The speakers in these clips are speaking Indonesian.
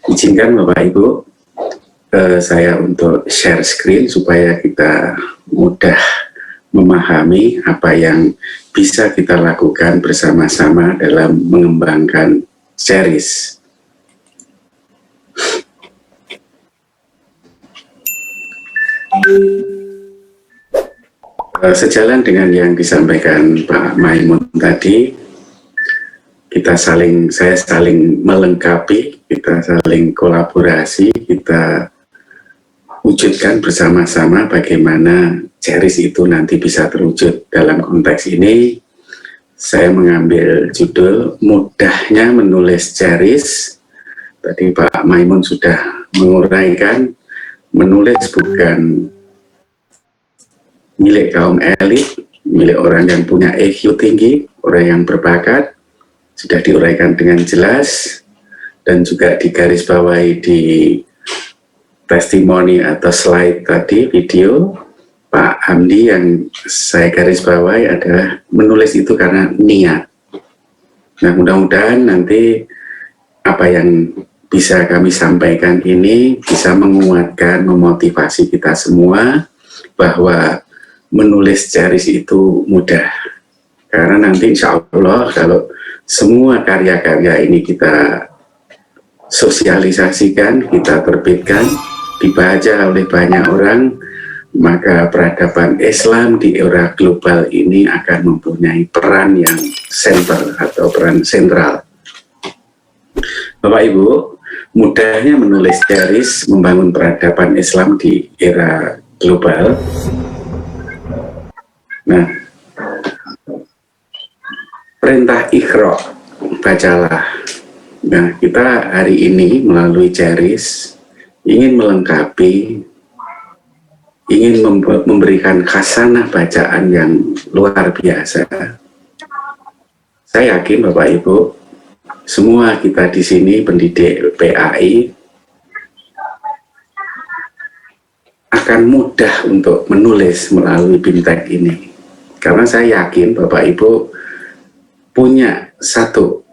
Izinkan Bapak Ibu saya untuk share screen supaya kita mudah memahami apa yang bisa kita lakukan bersama-sama dalam mengembangkan series. Sejalan dengan yang disampaikan Pak Maimun tadi, saya saling melengkapi, kita saling kolaborasi, kita wujudkan bersama-sama bagaimana series itu nanti bisa terwujud. Dalam konteks ini, saya mengambil judul Mudahnya Menulis Series. Tadi Pak Maimun sudah menguraikan, menulis bukan milik kaum elit, milik orang yang punya EQ tinggi, orang yang berbakat. Sudah diuraikan dengan jelas dan juga digarisbawahi di testimoni atau slide tadi, video Pak Hamdi, yang saya garisbawahi adalah menulis itu karena niat. Nah, mudah-mudahan nanti apa yang bisa kami sampaikan ini bisa menguatkan, memotivasi kita semua bahwa menulis series itu mudah. Karena nanti insya Allah kalau semua karya-karya ini kita sosialisasikan, kita terbitkan, dibaca oleh banyak orang, maka peradaban Islam di era global ini akan mempunyai peran yang sentral atau peran sentral. Bapak Ibu, mudahnya menulis series membangun peradaban Islam di era global. Nah, perintah Iqra, bacalah. Nah, kita hari ini melalui series ingin melengkapi, ingin memberikan khasanah bacaan yang luar biasa. Saya yakin Bapak Ibu, semua kita di sini pendidik PAI akan mudah untuk menulis melalui BIMTEK ini. Karena saya yakin Bapak Ibu punya satu,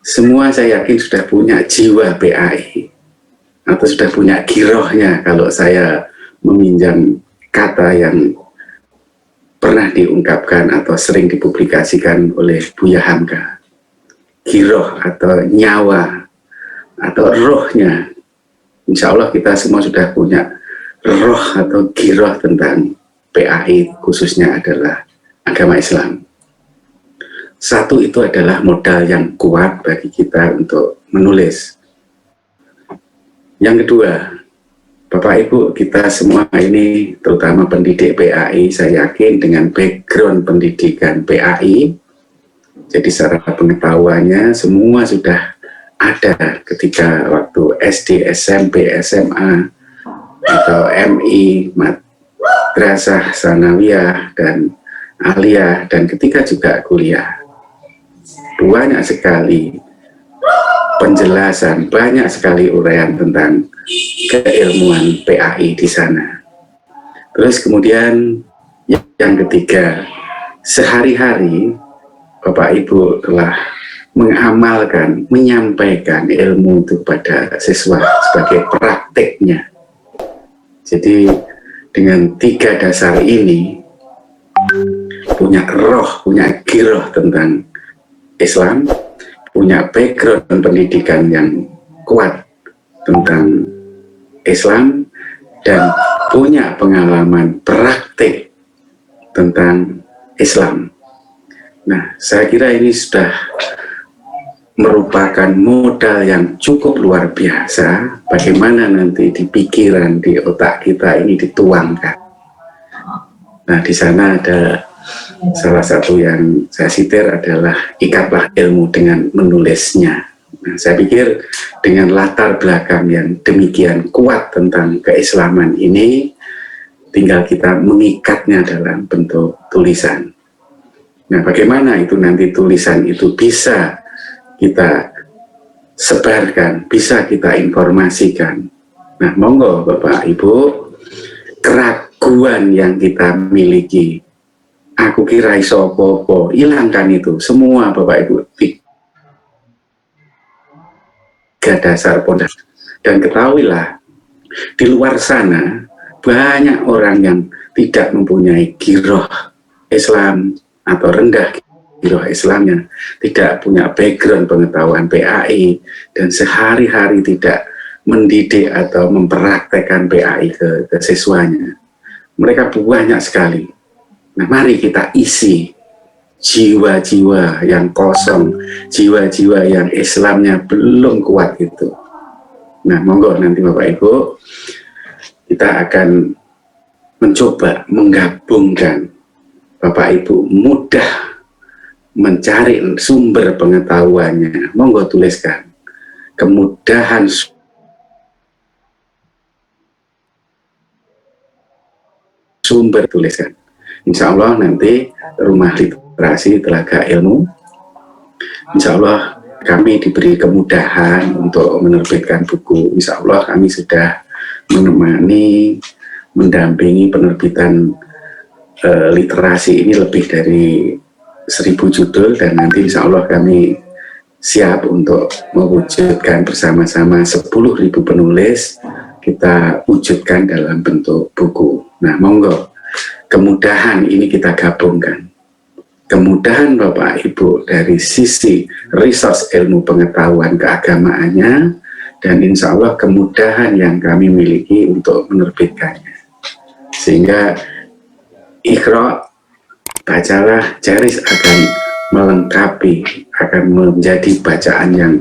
semua saya yakin sudah punya jiwa PAI atau sudah punya girohnya, kalau saya meminjam kata yang pernah diungkapkan atau sering dipublikasikan oleh Buya Hamka. Giroh atau nyawa atau rohnya, insya Allah kita semua sudah punya roh atau giroh tentang PAI, khususnya adalah agama Islam. Satu, itu adalah modal yang kuat bagi kita untuk menulis. Yang kedua, Bapak Ibu, kita semua ini terutama pendidik PAI, saya yakin dengan background pendidikan PAI, jadi secara pengetahuannya semua sudah ada ketika waktu SD, SMP, SMA, atau MI, Madrasah, Sanawiyah, dan Aliyah, dan ketika juga kuliah. Banyak sekali penjelasan, banyak sekali uraian tentang keilmuan PAI di sana. Terus kemudian yang ketiga, sehari-hari Bapak Ibu telah mengamalkan, menyampaikan ilmu itu pada siswa sebagai prakteknya. Jadi dengan tiga dasar ini, punya roh, punya giroh tentang Islam, punya background pendidikan yang kuat tentang Islam, dan punya pengalaman praktik tentang Islam. Nah, saya kira ini sudah merupakan modal yang cukup luar biasa bagaimana nanti di pikiran, di otak kita ini dituangkan. Nah, di sana ada salah satu yang saya sitir adalah ikatlah ilmu dengan menulisnya. Nah, saya pikir dengan latar belakang yang demikian kuat tentang keislaman ini, tinggal kita mengikatnya dalam bentuk tulisan. Nah, bagaimana itu nanti tulisan itu bisa kita sebarkan, bisa kita informasikan. Nah, monggo Bapak Ibu, keraguan yang kita miliki, aku kira iso apa-apa, hilangkan itu semua Bapak Ibu. Tiga dasar pondasi. Dan ketahuilah, di luar sana banyak orang yang tidak mempunyai giroh Islam atau rendah giroh Islamnya, tidak punya background pengetahuan PAI, dan sehari-hari tidak mendidik atau mempraktekkan PAI ke siswanya. Mereka banyak sekali. Nah, mari kita isi jiwa-jiwa yang kosong, jiwa-jiwa yang Islamnya belum kuat itu. Nah, monggo nanti Bapak Ibu, kita akan mencoba menggabungkan. Bapak Ibu mudah mencari sumber pengetahuannya, monggo tuliskan. Kemudahan sumber, tuliskan. Insya Allah nanti Rumah Literasi Telaga Ilmu, insya Allah kami diberi kemudahan untuk menerbitkan buku. Insya Allah kami sudah menemani, mendampingi penerbitan literasi ini lebih dari 1000 judul, dan nanti insya Allah kami siap untuk mewujudkan bersama-sama 10.000 penulis, kita wujudkan dalam bentuk buku. Nah, monggo, kemudahan ini kita gabungkan. Kemudahan Bapak Ibu dari sisi resource ilmu pengetahuan keagamaannya, dan insya Allah kemudahan yang kami miliki untuk menerbitkannya. Sehingga Iqra, bacalah, Charis akan melengkapi, akan menjadi bacaan yang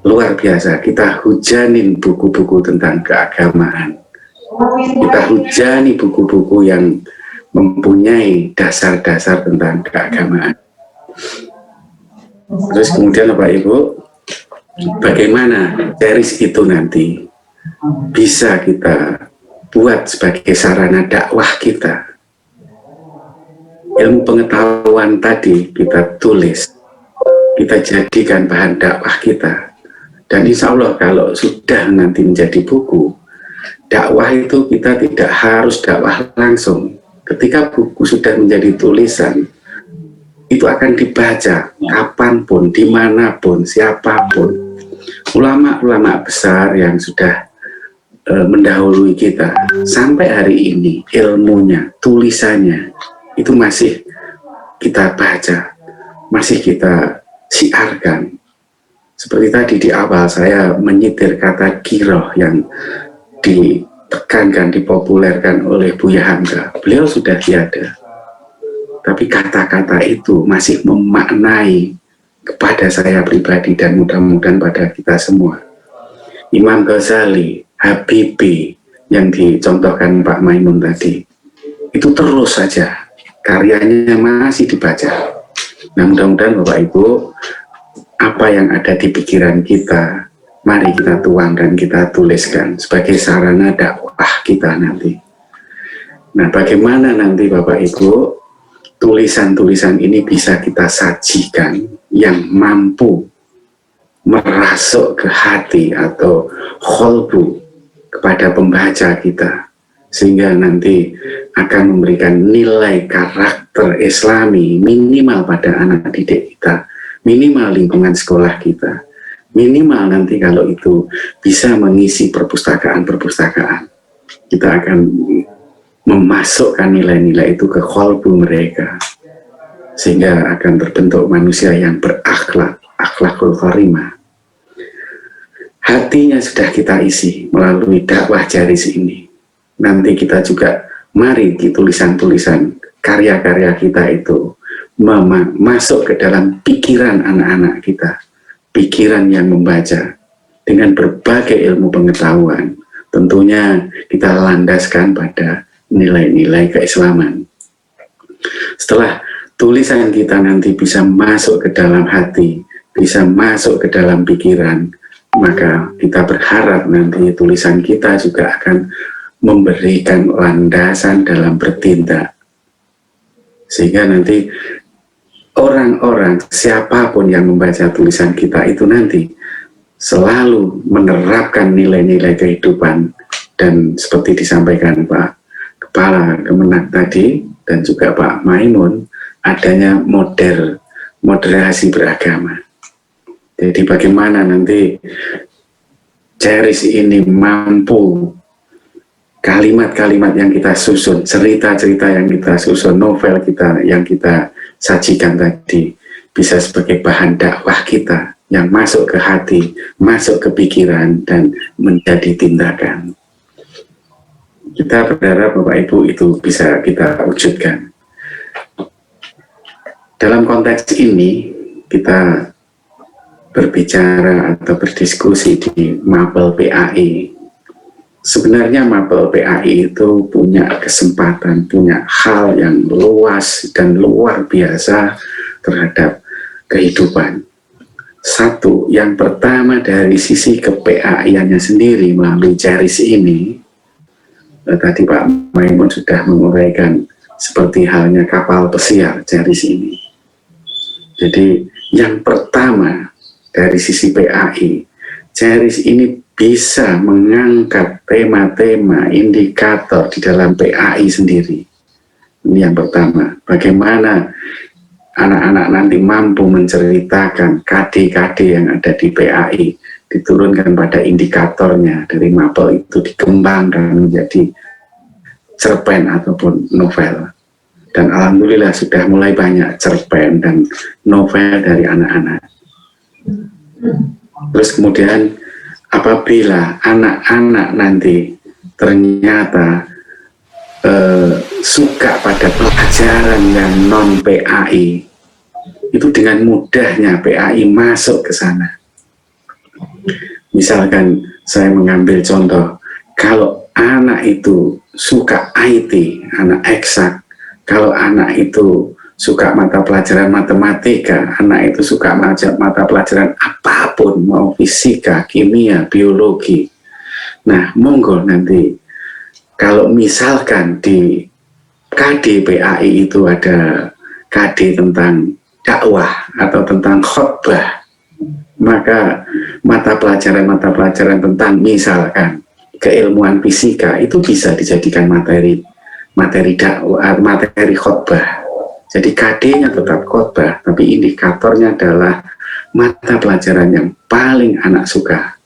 luar biasa. Kita hujanin buku-buku tentang keagamaan. Kita hujani buku-buku yang mempunyai dasar-dasar tentang keagamaan. Terus kemudian Bapak Ibu, bagaimana Charis itu nanti bisa kita buat sebagai sarana dakwah kita. Ilmu pengetahuan tadi kita tulis, kita jadikan bahan dakwah kita. Dan insya Allah kalau sudah nanti menjadi buku, dakwah itu kita tidak harus dakwah langsung. Ketika buku sudah menjadi tulisan, itu akan dibaca kapanpun, dimanapun, siapapun. Ulama-ulama besar yang sudah mendahului kita, sampai hari ini ilmunya, tulisannya, itu masih kita baca, masih kita siarkan. Seperti tadi di awal saya menyitir kata giroh yang ditekankan, dipopulerkan oleh Buya Hamka. Beliau sudah tiada, tapi kata-kata itu masih memaknai kepada saya pribadi dan mudah-mudahan pada kita semua. Imam Ghazali, Habibie yang dicontohkan Pak Maimun tadi, itu terus saja karyanya masih dibaca. Nah, mudah-mudahan Bapak Ibu, apa yang ada di pikiran kita, mari kita tuangkan, kita tuliskan sebagai sarana dakwah kita nanti. Nah, bagaimana nanti Bapak Ibu tulisan-tulisan ini bisa kita sajikan yang mampu merasuk ke hati atau kholbu kepada pembaca kita, sehingga nanti akan memberikan nilai karakter Islami minimal pada anak didik kita, minimal lingkungan sekolah kita, minimal nanti kalau itu bisa mengisi perpustakaan-perpustakaan. Kita akan memasukkan nilai-nilai itu ke kholbu mereka, sehingga akan terbentuk manusia yang berakhlak, akhlakul karimah. Hatinya sudah kita isi melalui dakwah Charis ini. Nanti kita juga mari di tulisan-tulisan karya-karya kita itu masuk ke dalam pikiran anak-anak kita, pikiran yang membaca dengan berbagai ilmu pengetahuan. Tentunya kita landaskan pada nilai-nilai keislaman. Setelah tulisan kita nanti bisa masuk ke dalam hati, bisa masuk ke dalam pikiran, maka kita berharap nanti tulisan kita juga akan memberikan landasan dalam bertindak, sehingga nanti orang-orang siapapun yang membaca tulisan kita itu nanti selalu menerapkan nilai-nilai kehidupan, dan seperti disampaikan Pak Kepala Kemenak tadi dan juga Pak Maimun, adanya moderasi beragama. Jadi bagaimana nanti Ceris ini mampu kalimat-kalimat yang kita susun, cerita-cerita yang kita susun, novel kita yang kita sajikan tadi bisa sebagai bahan dakwah kita yang masuk ke hati, masuk ke pikiran, dan menjadi tindakan. Kita berharap Bapak Ibu itu bisa kita wujudkan. Dalam konteks ini kita berbicara atau berdiskusi di Mapel PAI. Sebenarnya Mapel PAI itu punya kesempatan, punya hal yang luas dan luar biasa terhadap kehidupan. Satu, yang pertama dari sisi ke-PAI-annya sendiri melalui Ceris ini, tadi Pak Maimun sudah menguraikan seperti halnya kapal pesiar Ceris ini. Jadi yang pertama dari sisi PAI, Ceris ini bisa mengangkat tema-tema indikator di dalam PAI sendiri. Ini yang pertama, bagaimana anak-anak nanti mampu menceritakan KD-KD yang ada di PAI, diturunkan pada indikatornya dari Mapel itu dikembangkan menjadi cerpen ataupun novel. Dan alhamdulillah sudah mulai banyak cerpen dan novel dari anak-anak. Terus kemudian apabila anak-anak nanti ternyata suka pada pelajaran yang non PAI, itu dengan mudahnya PAI masuk ke sana. Misalkan saya mengambil contoh, kalau anak itu suka IT, anak eksak, kalau anak itu suka mata pelajaran matematika, anak itu suka mata pelajaran apapun, mau fisika, kimia, biologi. Nah, monggo nanti kalau misalkan di KD PAI itu ada KD tentang dakwah atau tentang khotbah, maka mata pelajaran tentang misalkan keilmuan fisika itu bisa dijadikan materi dakwah, materi khotbah. Jadi KD-nya tetap khotbah, tapi indikatornya adalah mata pelajaran yang paling anak suka.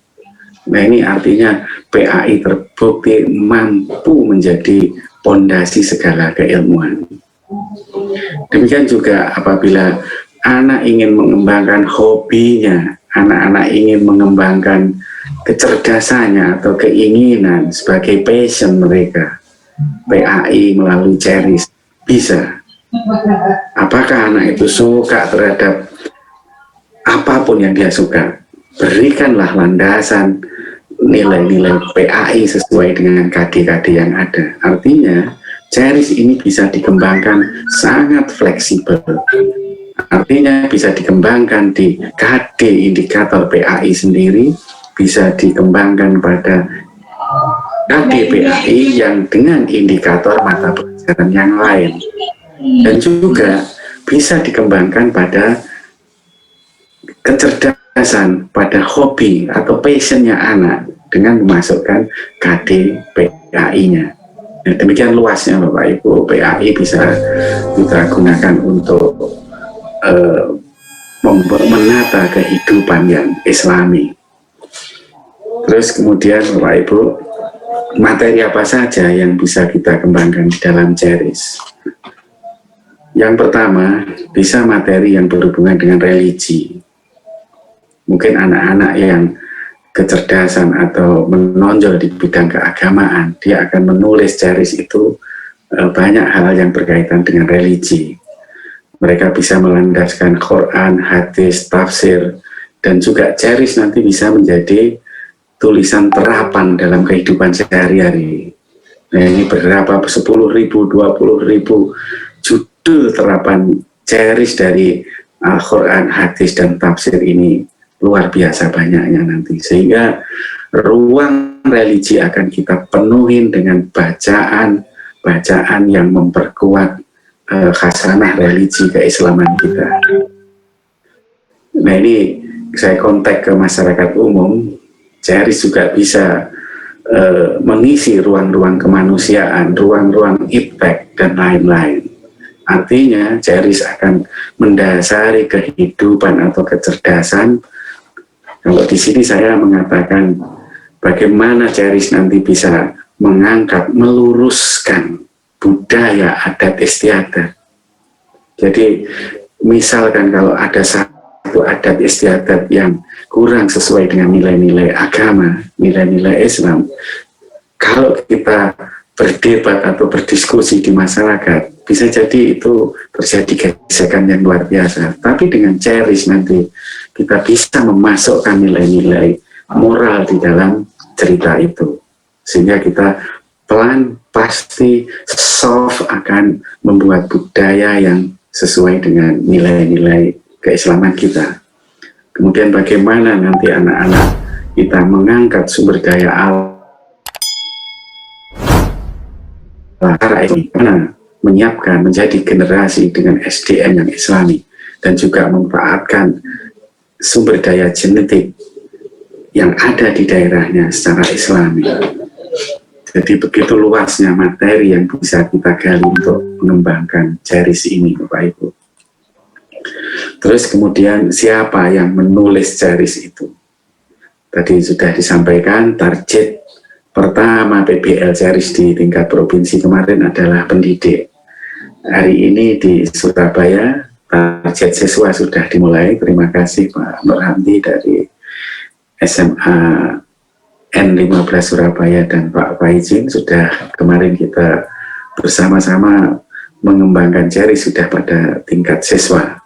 Nah, ini artinya PAI terbukti mampu menjadi pondasi segala keilmuan. Demikian juga apabila anak ingin mengembangkan hobinya, anak-anak ingin mengembangkan kecerdasannya atau keinginan sebagai passion mereka, PAI melalui Ceris bisa. Apakah anak itu suka terhadap apapun yang dia suka, berikanlah landasan nilai-nilai PAI sesuai dengan KD-KD yang ada. Artinya Ceris ini bisa dikembangkan sangat fleksibel. Artinya bisa dikembangkan di KD indikator PAI sendiri, bisa dikembangkan pada KD PAI yang dengan indikator mata pelajaran yang lain. Dan juga bisa dikembangkan pada kecerdasan, pada hobi atau passionnya anak dengan memasukkan KD PAI-nya. Nah, demikian luasnya Bapak Ibu, PAI bisa kita gunakan untuk menata kehidupan yang islami. Terus kemudian Bapak Ibu, materi apa saja yang bisa kita kembangkan di dalam Ceris? Yang pertama, bisa materi yang berhubungan dengan religi. Mungkin anak-anak yang kecerdasan atau menonjol di bidang keagamaan, dia akan menulis Ceris itu banyak hal yang berkaitan dengan religi. Mereka bisa melandaskan Quran, hadis, tafsir, dan juga Ceris nanti bisa menjadi tulisan terapan dalam kehidupan sehari-hari. Nah, ini berapa 10.000, 20.000 judul terapan Ceris dari Al-Quran, hadis, dan tafsir ini luar biasa banyaknya nanti. Sehingga ruang religi akan kita penuhin dengan bacaan yang memperkuat khasanah religi keislaman kita. Nah, ini saya kontak ke masyarakat umum, Ceris juga bisa mengisi ruang-ruang kemanusiaan, ruang-ruang impact, dan lain-lain. Artinya, Ceris akan mendasari kehidupan atau kecerdasan. Kalau di sini saya mengatakan bagaimana Ceris nanti bisa mengangkat, meluruskan budaya adat istiadat. Jadi, misalkan kalau ada satu adat istiadat yang kurang sesuai dengan nilai-nilai agama, nilai-nilai Islam, kalau kita berdebat atau berdiskusi di masyarakat, bisa jadi itu terjadi gesekan yang luar biasa. Tapi dengan Ceris nanti kita bisa memasukkan nilai-nilai moral di dalam cerita itu, sehingga kita pelan pasti soft akan membuat budaya yang sesuai dengan nilai-nilai keislaman kita. Kemudian bagaimana nanti anak-anak kita mengangkat sumber daya alam, cara ini menyiapkan menjadi generasi dengan SDM yang islami, dan juga memanfaatkan sumber daya genetik yang ada di daerahnya secara islami. Jadi begitu luasnya materi yang bisa kita gali untuk mengembangkan Ceris ini, Bapak Ibu. Terus kemudian siapa yang menulis Ceris itu? Tadi sudah disampaikan, target pertama PBL Ceris di tingkat provinsi kemarin adalah pendidik. Hari ini di Surabaya, target siswa sudah dimulai. Terima kasih Pak Nurhamdi dari SMA N15 Surabaya dan Pak Faizin, sudah kemarin kita bersama-sama mengembangkan Ceris sudah pada tingkat siswa.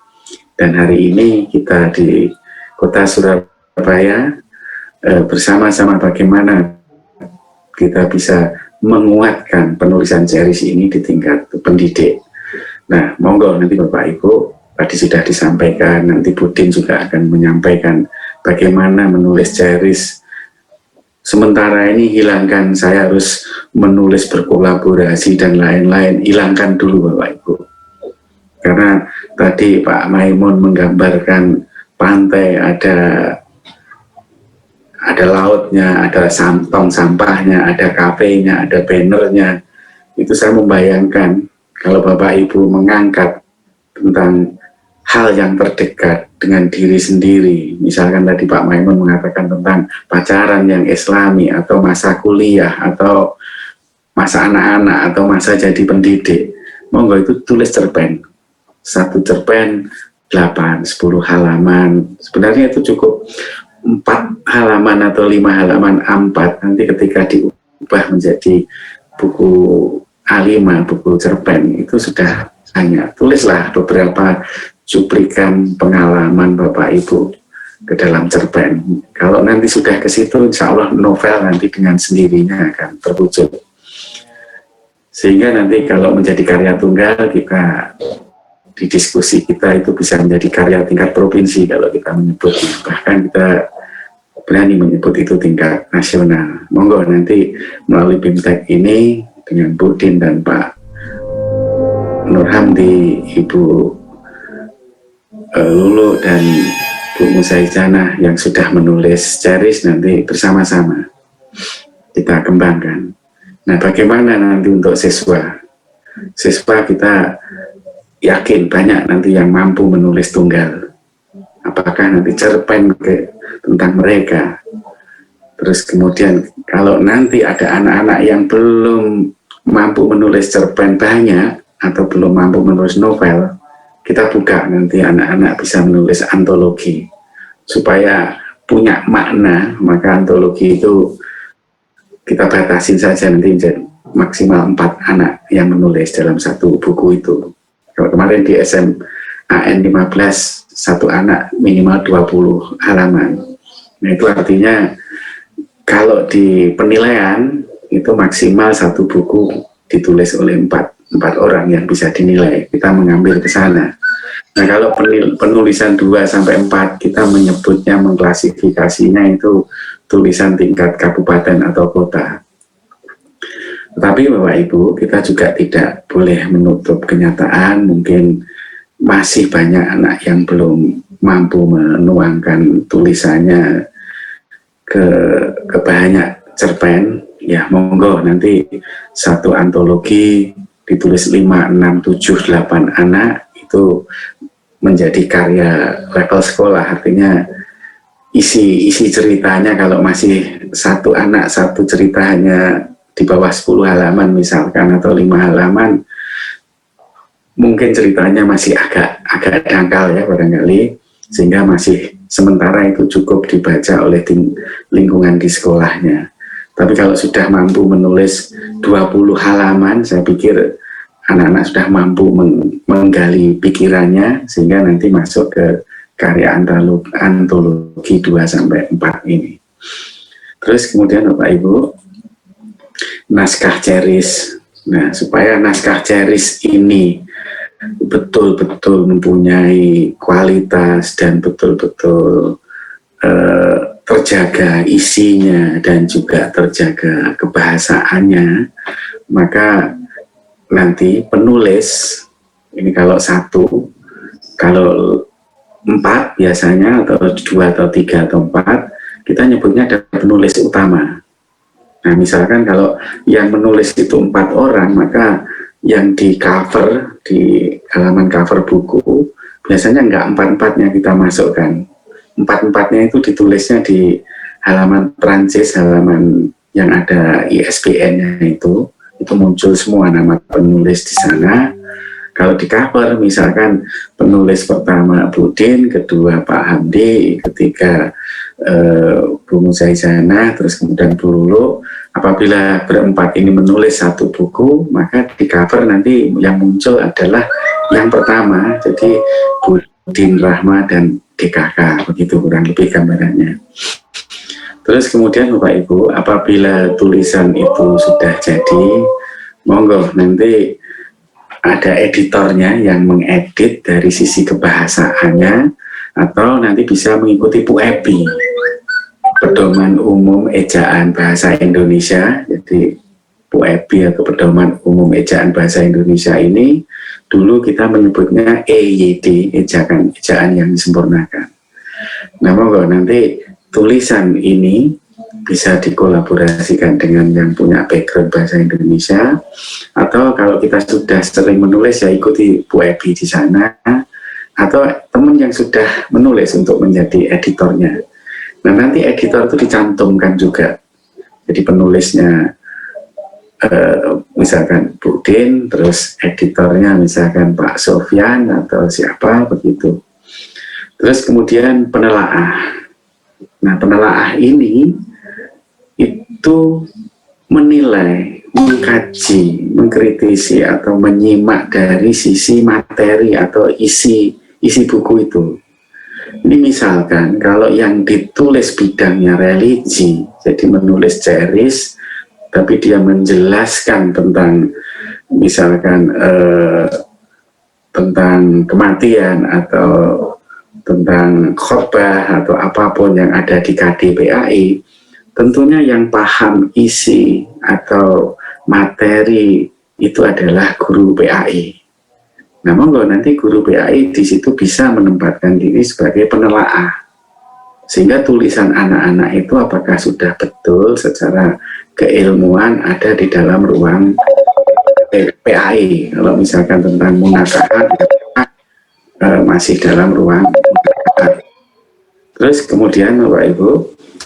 Dan hari ini kita di Kota Surabaya bersama-sama bagaimana kita bisa menguatkan penulisan Ceris ini di tingkat pendidik. Nah, monggo nanti Bapak Ibu, tadi sudah disampaikan, nanti Budin juga akan menyampaikan bagaimana menulis Ceris. Sementara ini hilangkan, saya harus menulis berkolaborasi dan lain-lain, hilangkan dulu Bapak Ibu. Karena tadi Pak Maimun menggambarkan pantai, ada lautnya, ada tong sampahnya, ada kafenya, ada bannernya. Itu saya membayangkan kalau Bapak Ibu mengangkat tentang hal yang terdekat dengan diri sendiri. Misalkan tadi Pak Maimun mengatakan tentang pacaran yang islami, atau masa kuliah, atau masa anak-anak, atau masa jadi pendidik. Monggo itu tulis cerpen. Satu cerpen 8-10 halaman. Sebenarnya itu cukup 4 halaman atau 5 halaman A4, nanti ketika diubah menjadi buku A5, buku cerpen, itu sudah hanya tulislah beberapa cuplikan pengalaman Bapak Ibu ke dalam cerpen. Kalau nanti sudah ke situ, insya Allah novel nanti dengan sendirinya akan terwujud. Sehingga nanti kalau menjadi karya tunggal, kita di diskusi kita itu bisa menjadi karya tingkat provinsi kalau kita menyebutnya. Bahkan kita berani menyebut itu tingkat nasional. Monggo nanti melalui BIMTEK ini dengan Bu Din dan Pak Nurhamdi, Ibu Lulu dan Bu Musaizana yang sudah menulis Ceris, nanti bersama-sama kita kembangkan. Nah, bagaimana nanti untuk siswa? Siswa kita yakin banyak nanti yang mampu menulis tunggal. Apakah nanti cerpen tentang mereka? Terus kemudian kalau nanti ada anak-anak yang belum mampu menulis cerpen banyak atau belum mampu menulis novel, kita buka nanti anak-anak bisa menulis antologi supaya punya makna. Maka antologi itu kita batasin saja nanti maksimal 4 anak yang menulis dalam satu buku itu. Kalau kemarin di SMA N15 satu anak minimal 20 halaman. Nah, itu artinya kalau di penilaian itu maksimal satu buku ditulis oleh 4 orang yang bisa dinilai. Kita mengambil ke sana. Nah, kalau penulisan 2-4 kita menyebutnya, mengklasifikasinya itu tulisan tingkat kabupaten atau kota. Tetapi Bapak Ibu, kita juga tidak boleh menutup kenyataan. Mungkin masih banyak anak yang belum mampu menuangkan tulisannya ke banyak cerpen, ya monggo nanti satu antologi ditulis 5, 6, 7, 8 anak itu menjadi karya level sekolah. Artinya isi ceritanya kalau masih satu anak satu cerita hanya di bawah 10 halaman misalkan atau 5 halaman, mungkin ceritanya masih agak dangkal ya barangkali, sehingga masih sementara itu cukup dibaca oleh lingkungan di sekolahnya. Tapi kalau sudah mampu menulis 20 halaman, saya pikir anak-anak sudah mampu menggali pikirannya sehingga nanti masuk ke karya antologi 2-4 ini. Terus kemudian Bapak Ibu, naskah ceris. Nah, supaya naskah ceris ini betul-betul mempunyai kualitas dan betul-betul terjaga isinya dan juga terjaga kebahasaannya, maka nanti penulis ini kalau 1, kalau 4 biasanya atau 2 atau 3 atau 4 kita nyebutnya ada penulis utama. Nah, misalkan kalau yang menulis itu 4 orang, maka yang di cover, di halaman cover buku, biasanya enggak 4-4-nya kita masukkan. 4-4-nya itu ditulisnya di halaman Prancis, halaman yang ada ISBN-nya itu muncul semua nama penulis di sana. Kalau di cover, misalkan penulis pertama Budin, kedua Pak Hamdi, ketiga Bu Muzaizana, terus kemudian Bu Lulu. Apabila berempat ini menulis satu buku, maka di cover nanti yang muncul adalah yang pertama, jadi Budin, Rahma, dan DKK, begitu kurang lebih gambarannya. Terus kemudian Bapak Ibu, apabila tulisan itu sudah jadi, monggo nanti ada editornya yang mengedit dari sisi kebahasaannya, atau nanti bisa mengikuti PUEBI, Pedoman Umum Ejaan Bahasa Indonesia. Jadi PUEBI atau Pedoman Umum Ejaan Bahasa Indonesia ini dulu kita menyebutnya EYD, ejaan yang disempurnakan. Nah, monggo nanti tulisan ini bisa dikolaborasikan dengan yang punya background bahasa Indonesia, atau kalau kita sudah sering menulis ya ikuti PUEBI di sana, atau teman yang sudah menulis untuk menjadi editornya. Nah, nanti editor itu dicantumkan juga. Jadi penulisnya misalkan Budin, terus editornya misalkan Pak Sofyan atau siapa begitu. Terus kemudian penelaah. Nah, penelaah ini itu menilai, mengkaji, mengkritisi atau menyimak dari sisi materi atau isi buku itu. Ini misalkan kalau yang ditulis bidangnya religi, jadi menulis ceris, tapi dia menjelaskan tentang misalkan tentang kematian atau tentang khotbah atau apapun yang ada di KDPAI, tentunya yang paham isi atau materi itu adalah guru PAI. Nah, monggo nanti guru PAI di situ bisa menempatkan diri sebagai penelaah, sehingga tulisan anak-anak itu apakah sudah betul secara keilmuan ada di dalam ruang PAI. Kalau misalkan tentang munakahat masih dalam ruang munakahat. Terus kemudian Bapak Ibu,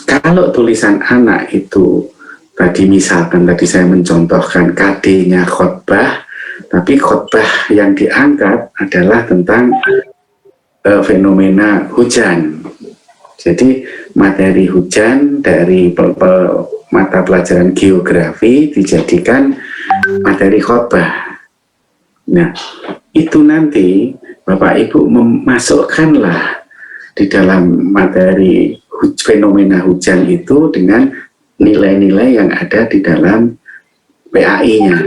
kalau tulisan anak itu tadi misalkan tadi saya mencontohkan KD-nya khotbah, tapi khotbah yang diangkat adalah tentang fenomena hujan. Jadi materi hujan dari mata pelajaran geografi dijadikan materi khotbah. Nah, itu nanti Bapak Ibu memasukkanlah di dalam materi fenomena hujan itu dengan nilai-nilai yang ada di dalam PAI-nya.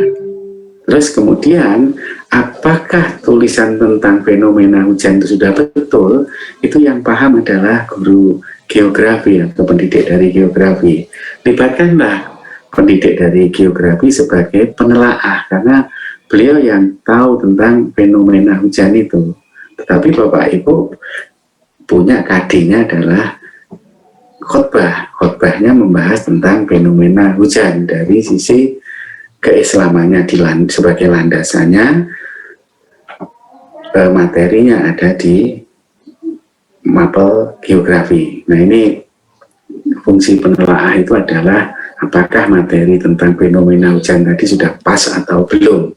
Terus kemudian apakah tulisan tentang fenomena hujan itu sudah betul, itu yang paham adalah guru geografi atau pendidik dari geografi. Libatkanlah pendidik dari geografi sebagai penelaah, karena beliau yang tahu tentang fenomena hujan itu. Tetapi Bapak Ibu punya KD-nya adalah khotbah. Khotbahnya membahas tentang fenomena hujan dari sisi keislamannya sebagai landasannya, materinya ada di mapel geografi. Nah, ini fungsi penelaah itu adalah apakah materi tentang fenomena hujan tadi sudah pas atau belum.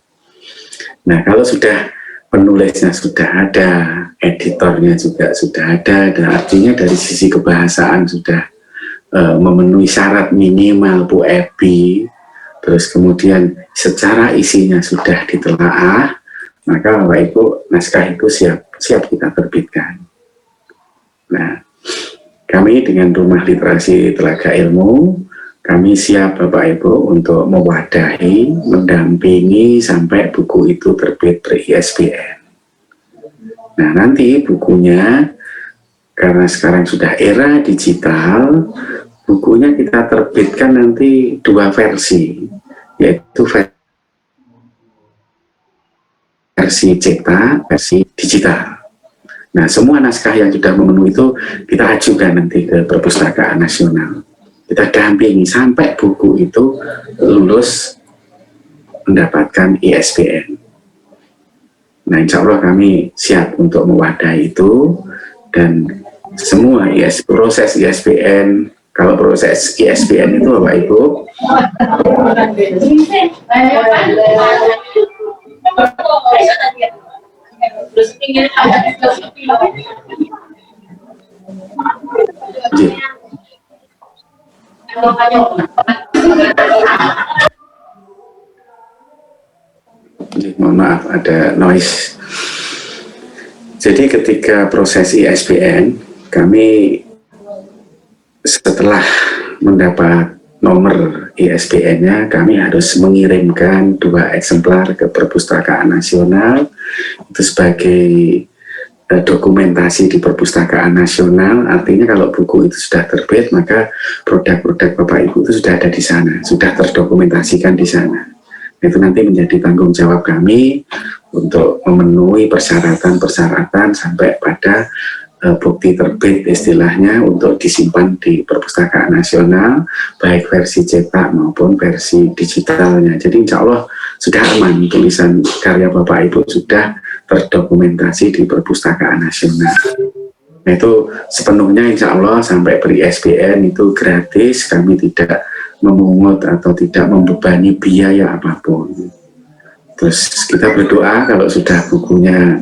Nah, kalau sudah penulisnya sudah ada, editornya juga sudah ada, dan artinya dari sisi kebahasaan sudah memenuhi syarat minimal PUEBI, terus kemudian secara isinya sudah ditelaah, maka Bapak Ibu naskah itu siap kita terbitkan. Nah, kami dengan Rumah Literasi Telaga Ilmu, kami siap Bapak Ibu untuk mewadahi, mendampingi sampai buku itu terbit ber-ISBN. Nah, nanti bukunya, karena sekarang sudah era digital, bukunya kita terbitkan nanti 2 versi, yaitu versi cetak, versi digital. Nah, semua naskah yang sudah memenuhi itu kita ajukan nanti ke Perpustakaan Nasional. Kita dampingi sampai buku itu lulus mendapatkan ISBN. Nah, insya Allah kami siap untuk mewadahi itu, dan semua proses ISBN, kalau proses ISBN itu Bapak Ibu, mohon maaf ada noise. Jadi ketika proses ISBN, kami setelah mendapat nomor ISBN-nya, kami harus mengirimkan 2 eksemplar ke Perpustakaan Nasional itu sebagai dokumentasi di Perpustakaan Nasional. Artinya kalau buku itu sudah terbit, maka produk-produk Bapak Ibu itu sudah ada di sana, sudah terdokumentasikan di sana. Itu nanti menjadi tanggung jawab kami untuk memenuhi persyaratan-persyaratan sampai pada bukti terbit istilahnya untuk disimpan di Perpustakaan Nasional, baik versi cetak maupun versi digitalnya. Jadi insya Allah sudah aman, tulisan karya Bapak Ibu sudah terdokumentasi di Perpustakaan Nasional. Nah, itu sepenuhnya insya Allah sampai ber-ISBN itu gratis, kami tidak memungut atau tidak membebani biaya apapun. Terus kita berdoa kalau sudah bukunya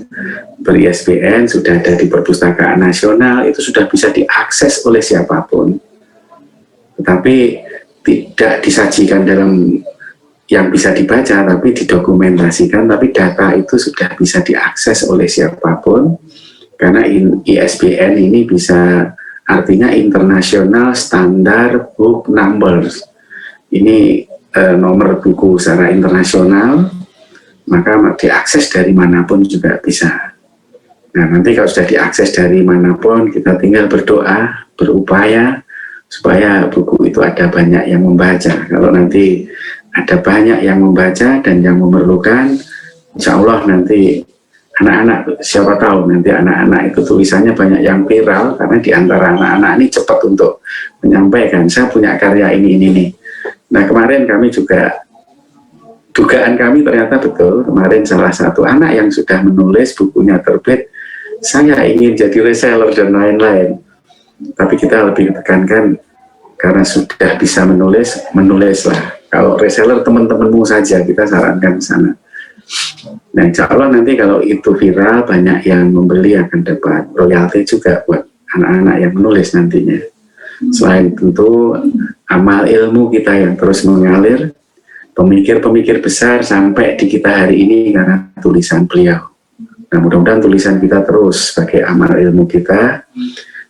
ber-ISBN, sudah ada di Perpustakaan Nasional, itu sudah bisa diakses oleh siapapun. Tetapi tidak disajikan dalam yang bisa dibaca, tapi didokumentasikan, tapi data itu sudah bisa diakses oleh siapapun, karena ISBN ini bisa, artinya International Standard Book Numbers. Ini nomor buku secara internasional, maka diakses dari manapun juga bisa. Nah, nanti kalau sudah diakses dari manapun, kita tinggal berdoa, berupaya supaya buku itu ada banyak yang membaca. Kalau nanti ada banyak yang membaca dan yang memerlukan, insya Allah nanti anak-anak, siapa tahu nanti anak-anak itu tulisannya banyak yang viral, karena di antara anak-anak ini cepat untuk menyampaikan, saya punya karya ini nih. Nah, kemarin kami juga, dugaan kami ternyata betul, kemarin salah satu anak yang sudah menulis bukunya terbit, saya ingin jadi reseller dan lain-lain. Tapi kita lebih tekankan, karena sudah bisa menulislah. Kalau reseller teman-temanmu saja, kita sarankan ke sana. Nah, insya Allah nanti kalau itu viral, banyak yang membeli akan dapat royalti juga buat anak-anak yang menulis nantinya. Selain tentu amal ilmu kita yang terus mengalir, pemikir-pemikir besar sampai di kita hari ini karena tulisan beliau. Nah, mudah-mudahan tulisan kita terus sebagai amal ilmu kita.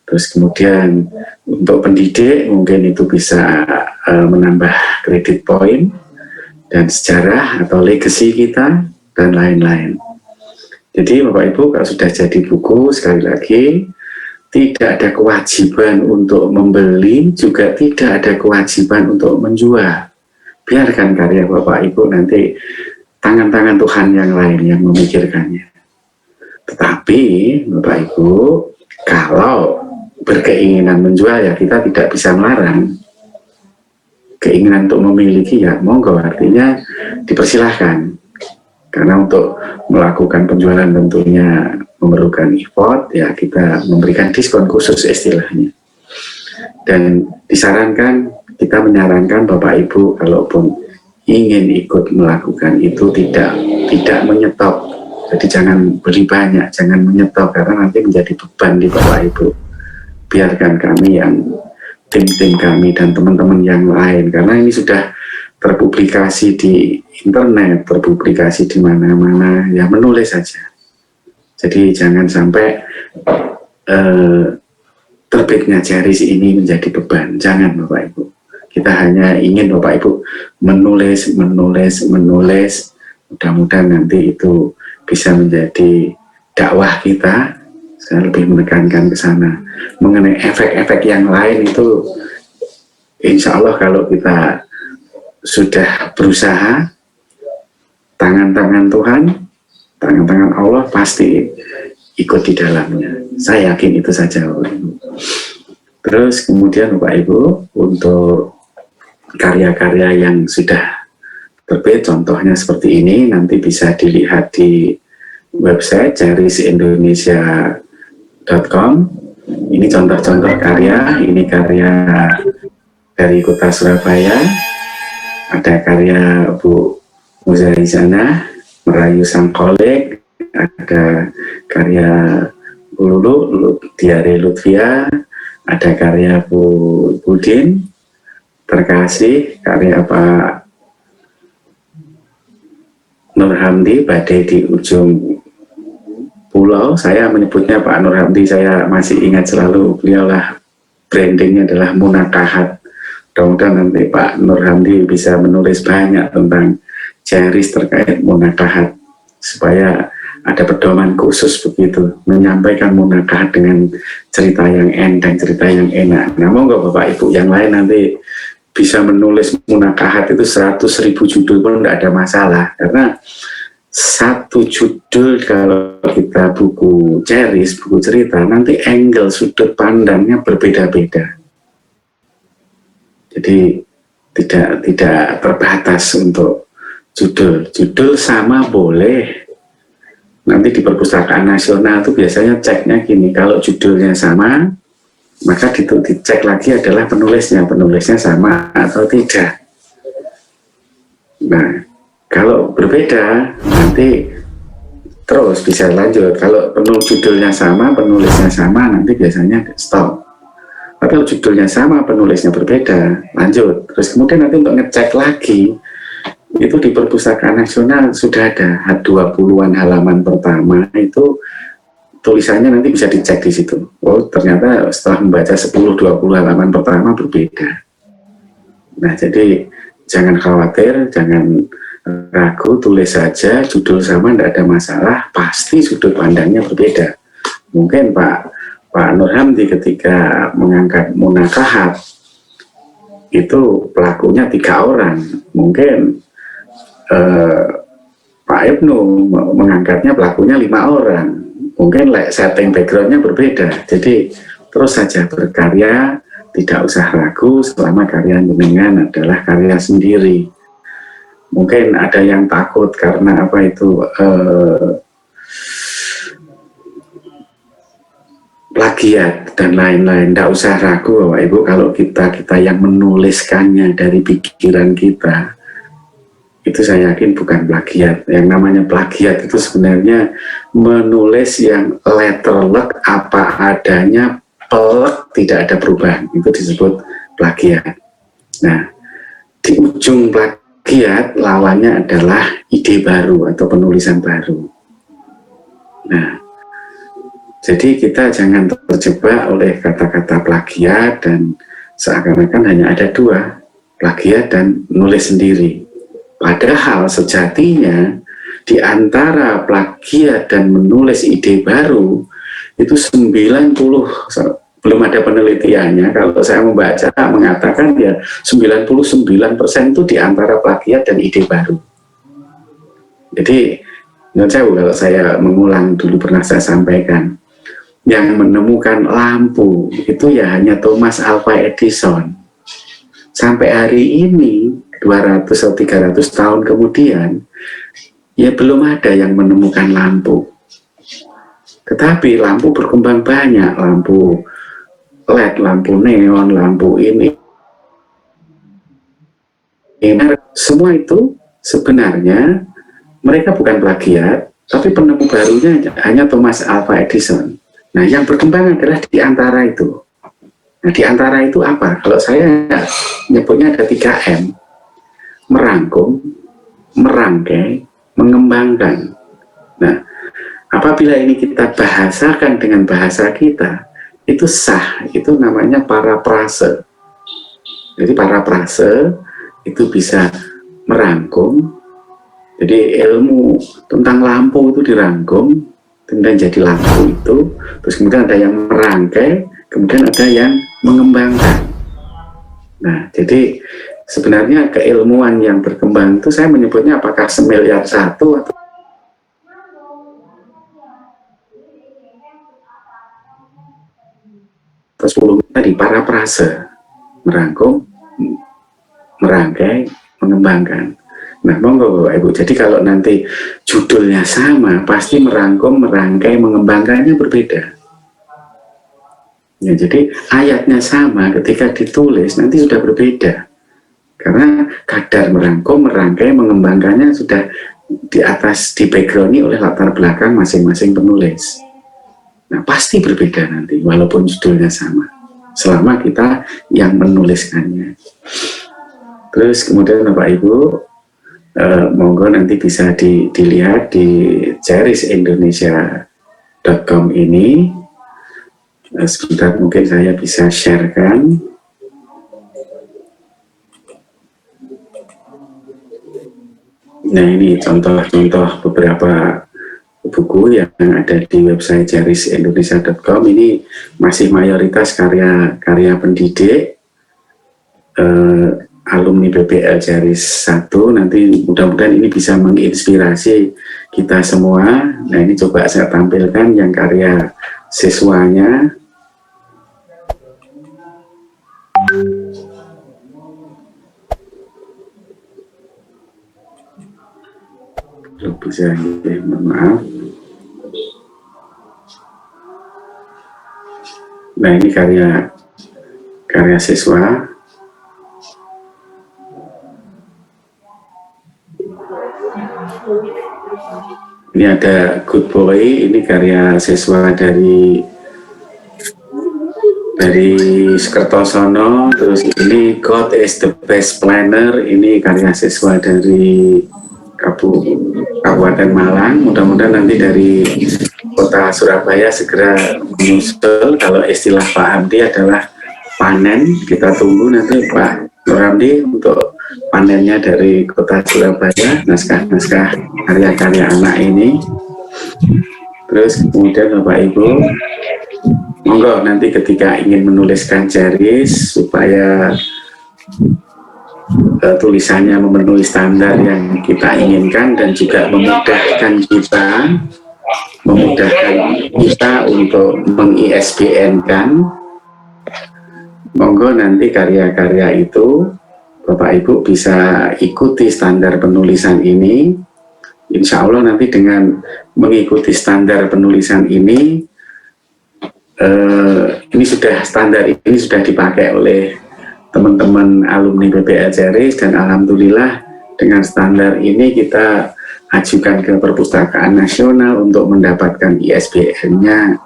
Terus kemudian untuk pendidik mungkin itu bisa menambah kredit poin dan sejarah atau legacy kita dan lain-lain. Jadi Bapak Ibu, kalau sudah jadi buku, sekali lagi tidak ada kewajiban untuk membeli, juga tidak ada kewajiban untuk menjual. Biarkan karya Bapak Ibu nanti tangan-tangan Tuhan yang lain yang memikirkannya. Tetapi Bapak Ibu, kalau berkeinginan menjual ya kita tidak bisa melarang. Keinginan untuk memiliki ya monggo, artinya dipersilahkan. Karena untuk melakukan penjualan tentunya memerlukan effort, ya kita memberikan diskon khusus istilahnya. Dan disarankan, kita menyarankan Bapak Ibu kalaupun ingin ikut melakukan itu tidak menyetop. Jadi jangan beli banyak, jangan menyetop karena nanti menjadi beban di Bapak Ibu. Biarkan kami yang tim-tim kami dan teman-teman yang lain, karena ini sudah terpublikasi di internet, terpublikasi di mana-mana, ya menulis saja. Jadi jangan sampai terbitnya Ceris ini menjadi beban, jangan Bapak Ibu. Kita hanya ingin Bapak Ibu menulis. Mudah-mudahan nanti itu bisa menjadi dakwah kita. Saya lebih menekankan ke sana. Mengenai efek-efek yang lain itu, insya Allah kalau kita sudah berusaha, tangan-tangan Tuhan, tangan-tangan Allah pasti ikut di dalamnya. Saya yakin itu saja Bapak Ibu. Terus kemudian Bapak Ibu, untuk karya-karya yang sudah terbit, contohnya seperti ini, nanti bisa dilihat di website cherisindonesia.com. Ini contoh-contoh karya, ini karya dari kota Surabaya, ada karya Bu Muzaizana, Merayu Sang Kolek, ada karya Bu Lulu, Diare Lutfia, ada karya Bu Budin, Terkasih, karya Pak Nur Hamdi, Badai di Ujung Pulau. Saya menyebutnya Pak Nur Hamdi, saya masih ingat selalu, beliaulah brandingnya adalah Munakahat. Mudah-mudahan nanti Pak Nur Hamdi bisa menulis banyak tentang Ceris terkait Munakahat, supaya ada pedoman khusus begitu, menyampaikan Munakahat dengan cerita yang enteng, cerita yang enak. Nah, monggo Bapak Ibu yang lain nanti bisa menulis Munakahat itu 100.000 judul pun tidak ada masalah, karena satu judul kalau kita buku Ceris, buku cerita, nanti angle, sudut pandangnya berbeda-beda. Jadi tidak terbatas untuk judul sama boleh. Nanti di Perpustakaan Nasional itu biasanya ceknya gini, kalau judulnya sama, maka dicek lagi adalah penulisnya sama atau tidak. Nah, kalau berbeda nanti terus bisa lanjut. Kalau judulnya sama, penulisnya sama, nanti biasanya stop. Tapi kalau judulnya sama, penulisnya berbeda, lanjut. Terus kemudian nanti untuk ngecek lagi, itu di Perpustakaan Nasional sudah ada 20-an halaman pertama itu tulisannya, nanti bisa dicek di situ. Oh, ternyata setelah membaca 10-20 halaman pertama berbeda. Nah, jadi jangan khawatir, jangan ragu, tulis saja, judul sama, tidak ada masalah, pasti sudut pandangnya berbeda. Mungkin Pak Nur Hamdi ketika mengangkat Munakahat, itu pelakunya 3 orang. Mungkin Pak Ibnu mengangkatnya pelakunya 5 orang. Mungkin setting backgroundnya berbeda. Jadi terus saja berkarya, tidak usah ragu selama karya jenengan adalah karya sendiri. Mungkin ada yang takut karena apa itu plagiat dan lain-lain. Tidak usah ragu Bapak Ibu, kalau kita yang menuliskannya dari pikiran kita, itu saya yakin bukan plagiat. Yang namanya plagiat itu sebenarnya menulis yang letterlek apa adanya, pelek, tidak ada perubahan, itu disebut plagiat. Nah, di ujung plagiat lawannya adalah ide baru atau penulisan baru. Nah, jadi kita jangan terjebak oleh kata-kata plagiat dan seakan-akan hanya ada 2, plagiat dan menulis sendiri. Padahal sejatinya di antara plagiat dan menulis ide baru itu 90, belum ada penelitiannya, kalau saya membaca mengatakan ya 99% itu di antara plagiat dan ide baru. Jadi Nggak tahu kalau saya mengulang dulu pernah saya sampaikan. Yang menemukan lampu itu ya hanya Thomas Alva Edison. Sampai hari ini 200 atau 300 tahun kemudian ya belum ada yang menemukan lampu. Tetapi lampu berkembang banyak, lampu LED, lampu neon, lampu ini. Semua itu sebenarnya mereka bukan plagiat, tapi penemu barunya hanya Thomas Alva Edison. Nah, yang berkembang adalah di antara itu. Nah, di antara itu apa? Kalau saya nyebutnya ada 3M. Merangkum, merangkai, mengembangkan. Nah, apabila ini kita bahasakan dengan bahasa kita, itu sah, itu namanya paraprase. Jadi paraprase itu bisa merangkum. Jadi ilmu tentang lampu itu dirangkum, kemudian jadi lampu itu, terus kemudian ada yang merangkai, kemudian ada yang mengembangkan. Nah, jadi sebenarnya keilmuan yang berkembang itu saya menyebutnya apakah semiliar satu atau 10 tadi, paraprase, merangkum, merangkai, mengembangkan. Nah, monggo Bapak Ibu. Jadi kalau nanti judulnya sama, pasti merangkum, merangkai, mengembangkannya berbeda. Ya, jadi ayatnya sama, ketika ditulis nanti sudah berbeda. Karena kadar merangkum, merangkai, mengembangkannya sudah di atas, di background oleh latar belakang masing-masing penulis. Nah, pasti berbeda nanti, walaupun judulnya sama. Selama kita yang menuliskannya. Terus kemudian Bapak Ibu, monggo nanti bisa dilihat di cherisindonesia.com ini. Sebentar mungkin saya bisa sharekan. Nah, ini contoh-contoh beberapa buku yang ada di website cherisindonesia.com. Ini masih mayoritas karya pendidik, alumni BPL Ceris 1. Nanti mudah-mudahan ini bisa menginspirasi kita semua. Nah, ini coba saya tampilkan yang karya siswanya. Belum bisa, maaf. Nah, ini karya siswa. Ini ada Good Boy, ini karya siswa dari Sekertosono. Terus ini God is the Best Planner, ini karya siswa dari Kabupaten Malang. Mudah-mudahan nanti dari Kota Surabaya segera menyusul. Kalau istilah Pak Hamdi adalah panen. Kita tunggu nanti Pak Nur Hamdi untuk panennya dari Kota Surabaya, naskah-naskah karya-karya anak ini. Terus kemudian Bapak Ibu, monggo nanti ketika ingin menuliskan Ceris supaya tulisannya memenuhi standar yang kita inginkan dan juga memudahkan kita untuk meng-ISBN-kan, monggo nanti karya-karya itu Bapak Ibu bisa ikuti standar penulisan ini. Insya Allah nanti dengan mengikuti standar penulisan ini, standar ini sudah dipakai oleh teman-teman alumni BPL Ceris, dan alhamdulillah dengan standar ini kita ajukan ke Perpustakaan Nasional untuk mendapatkan ISBN-nya,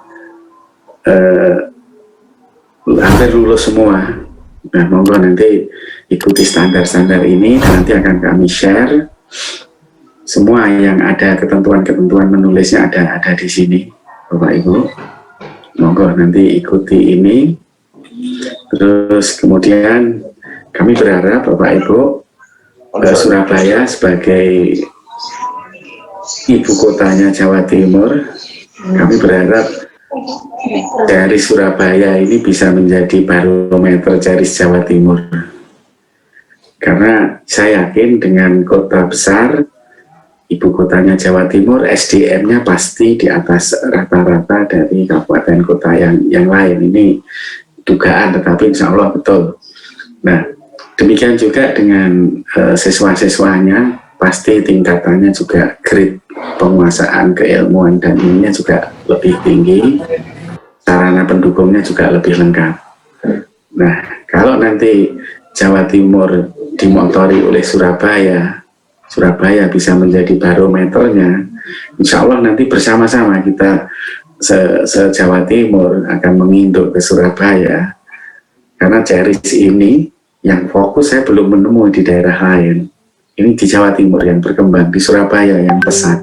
hampir lulus semua. Nah, monggo nanti ikuti standar-standar ini, dan nanti akan kami share semua yang ada, ketentuan-ketentuan menulisnya ada di sini, Bapak Ibu. Monggo nanti ikuti ini. Terus kemudian kami berharap Bapak Ibu, Surabaya sebagai ibu kotanya Jawa Timur, kami berharap dari Surabaya ini bisa menjadi barometer Ceris Jawa Timur. Karena saya yakin dengan kota besar ibu kotanya Jawa Timur, SDM-nya pasti di atas rata-rata dari kabupaten kota yang lain. Ini dugaan, tetapi insya Allah betul. Nah, demikian juga dengan siswa-siswanya, pasti tingkatannya juga grade penguasaan keilmuan dan ininya juga lebih tinggi, sarana pendukungnya juga lebih lengkap. Nah, kalau nanti Jawa Timur dimotori oleh Surabaya, Surabaya bisa menjadi barometernya, insya Allah nanti bersama-sama kita se-Jawa Timur akan menginduk ke Surabaya, karena Ceris ini yang fokus saya belum menemui di daerah lain. Ini di Jawa Timur yang berkembang, di Surabaya yang pesat,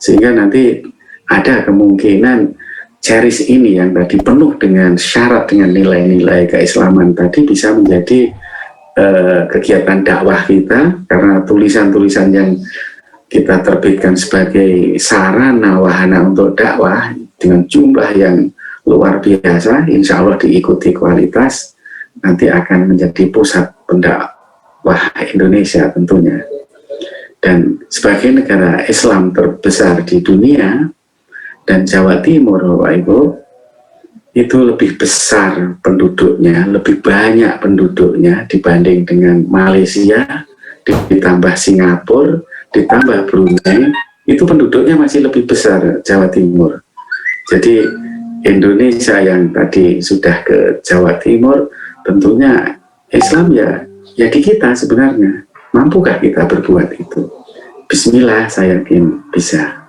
sehingga nanti ada kemungkinan Ceris ini yang tadi penuh dengan syarat dengan nilai-nilai keislaman tadi bisa menjadi kegiatan dakwah kita, karena tulisan-tulisan yang kita terbitkan sebagai sarana wahana untuk dakwah dengan jumlah yang luar biasa, insya Allah diikuti kualitas, nanti akan menjadi pusat pendakwah Indonesia tentunya. Dan sebagai negara Islam terbesar di dunia, dan Jawa Timur, Bapak Ibu, itu lebih besar penduduknya, lebih banyak penduduknya dibanding dengan Malaysia, ditambah Singapura, ditambah Brunei, itu penduduknya masih lebih besar Jawa Timur. Jadi Indonesia yang tadi sudah ke Jawa Timur, tentunya Islam ya di kita sebenarnya. Mampukah kita berbuat itu? Bismillah, saya yakin bisa.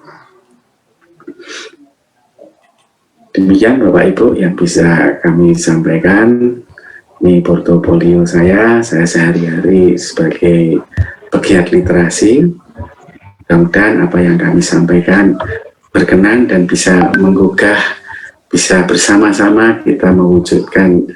Demikian Bapak Ibu yang bisa kami sampaikan. Ini portofolio saya sehari-hari sebagai pegiat literasi. Mudah-mudahan apa yang kami sampaikan berkenan dan bisa menggugah, bisa bersama-sama kita mewujudkan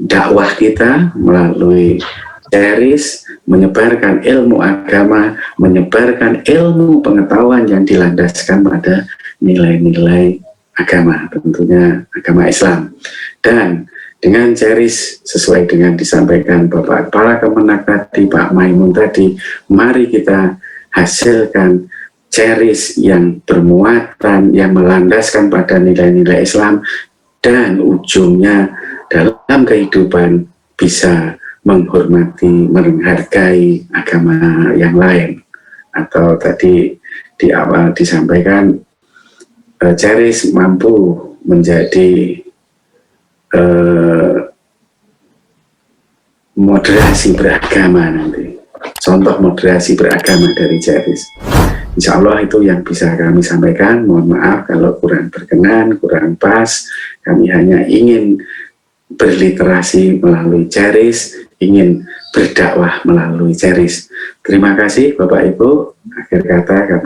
dakwah kita melalui Ceris, menyebarkan ilmu agama, menyebarkan ilmu pengetahuan yang dilandaskan pada nilai-nilai agama, tentunya agama Islam. Dan dengan Ceris, sesuai dengan disampaikan Bapak Kepala Kemenak tadi, Pak Maimun tadi, mari kita hasilkan Ceris yang bermuatan, yang melandaskan pada nilai-nilai Islam, dan ujungnya dalam kehidupan bisa menghormati, menghargai agama yang lain. Atau tadi di awal disampaikan, Ceris mampu menjadi moderasi beragama nanti. Contoh moderasi beragama dari Ceris. Insya Allah itu yang bisa kami sampaikan. Mohon maaf kalau kurang berkenan, kurang pas. Kami hanya ingin berliterasi melalui Ceris, ingin berdakwah melalui Ceris. Terima kasih Bapak Ibu. Akhir kata kami